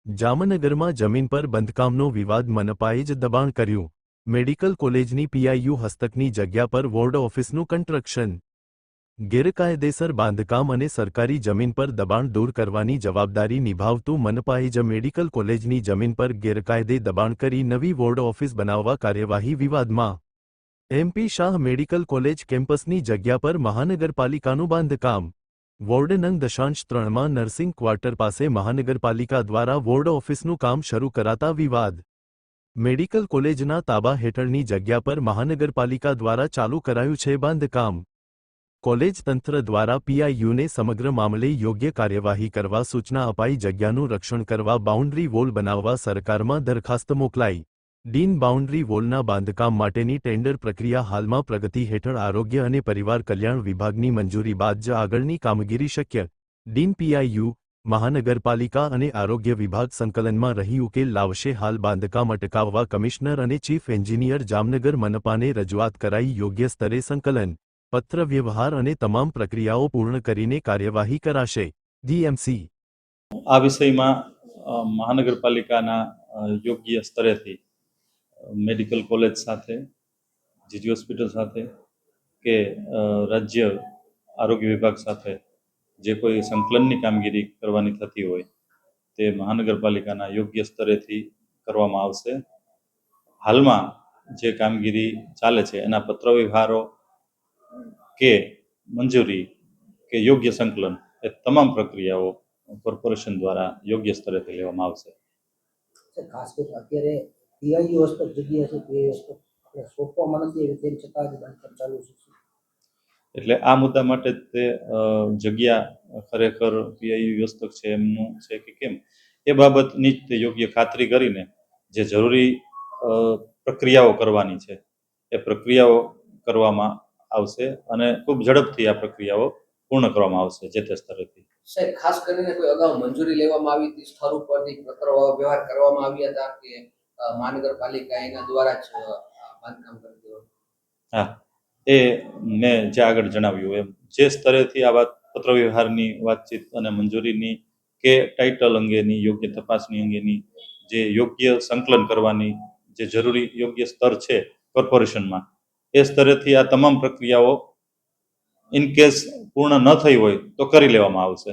જામનગરમાં જમીન પર બંધકામનો વિવાદ મનપાએ જ દબાણ કર્યું. મેડિકલ કોલેજની પીઆઈયુ હસ્તકની જગ્યા પર વોર્ડ ઓફિસનું કન્સ્ટ્રક્શન. ગેરકાયદેસર બાંધકામ અને સરકારી જમીન પર દબાણ દૂર કરવાની જવાબદારી નિભાવતું મનપાએ જ મેડિકલ કોલેજની જમીન પર ગેરકાયદે દબાણ કરી નવી વોર્ડ ઓફિસ બનાવવા કાર્યવાહી વિવાદમાં. એમપી શાહ મેડિકલ કોલેજ કેમ્પસની જગ્યા પર મહાનગરપાલિકાનું બાંધકામ. વોર્ડ નંગ 3માં નર્સિંગ ક્વાર્ટર પાસે મહાનગરપાલિકા દ્વારા વોર્ડ ઓફિસનું કામ શરૂ કરાતા વિવાદ. મેડિકલ કોલેજના તાબા હેઠળની જગ્યા પર મહાનગરપાલિકા દ્વારા ચાલુ કરાયું છે બાંધકામ. કોલેજ તંત્ર દ્વારા પીઆઈયુને સમગ્ર મામલે યોગ્ય કાર્યવાહી કરવા સૂચના અપાઈ. જગ્યાનું રક્ષણ કરવા બાઉન્ડ્રી વોલ બનાવવા સરકારમાં દરખાસ્ત મોકલાઈ. ડીન બાઉન્ડ્રી વોલના બાંધકામ માટેની ટેન્ડર પ્રક્રિયા હાલમાં પ્રગતિ હેઠળ. આરોગ્ય અને પરિવાર કલ્યાણ વિભાગની મંજૂરી બાદ જ આગળની કામગીરી શક્ય. ડીન પીઆઈયુ, મહાનગરપાલિકા અને આરોગ્ય વિભાગ સંકલનમાં રહી ઉકેલ લાવશે. હાલ બાંધકામ અટકાવવા કમિશનર અને ચીફ એન્જિનિયર જામનગર મનપાને રજૂઆત કરાઈ. યોગ્ય સ્તરે સંકલન, પત્ર વ્યવહાર અને તમામ પ્રક્રિયાઓ પૂર્ણ કરીને કાર્યવાહી કરાશે. ડીએમસી આ વિષયમાં મહાનગરપાલિકાના યોગ્ય સ્તરેથી મેડિકલ કોલેજ સાથે, જીજી હોસ્પિટલ સાથે કે રાજ્ય આરોગ્ય વિભાગ સાથે જે કોઈ સંકલનની કામગીરી કરવાની થતી હોય તે મહાનગરપાલિકાના યોગ્ય સ્તરેથી કરવામાં આવશે. હાલમાં જે કામગીરી ચાલે છે એના પત્ર વ્યવહારો કે મંજૂરી કે યોગ્ય સંકલન એ તમામ પ્રક્રિયાઓ કોર્પોરેશન દ્વારા યોગ્ય સ્તરેથી લેવામાં આવશે. ખાસ કરીને અત્યારે પીઆઈયુ હસ્તક જગ્યા છે, પીઆઈયુ હસ્તક સોંપવામાં નથી આવી તેમ છતાં જ બાંધકામ ચાલુ છે. એટલે આ મુદ્દા માટે તે જગ્યા ખરેખર પીઆઈયુ હસ્તક છે એમનું છે કે કેમ એ બાબતની જ યોગ્ય ખાતરી કરીને જે જરૂરી પ્રક્રિયાઓ કરવાની છે એ પ્રક્રિયાઓ કરવામાં આવશે અને ખૂબ ઝડપથી આ પ્રક્રિયાઓ પૂર્ણ કરવામાં આવશે જે તે સ્તરેથી. સાહેબ, ખાસ કરીને કોઈ અગાઉ મંજૂરી લેવામાં આવી હતી, સ્થળ ઉપરથી પત્ર વ્યવહાર કરવામાં આવ્યા હતા કે મહાનગરપાલિકા એના દ્વારા જ બાંધકામ કરી દેવાનું? હા, એ મેં જે આગળ જણાવ્યું એમ જે સ્તરેથી આ પત્ર વ્યવહારની વાતચીત અને મંજૂરીની કે ટાઇટલ અંગેની યોગ્ય તપાસણી અંગેની જે યોગ્ય સંકલન કરવાની જે જરૂરી યોગ્ય સ્તર છે કોર્પોરેશનમાં, એ સ્તરેથી આ તમામ પ્રક્રિયાઓ ઇનકેસ પૂર્ણ ન થઈ હોય તો કરી લેવામાં આવશે.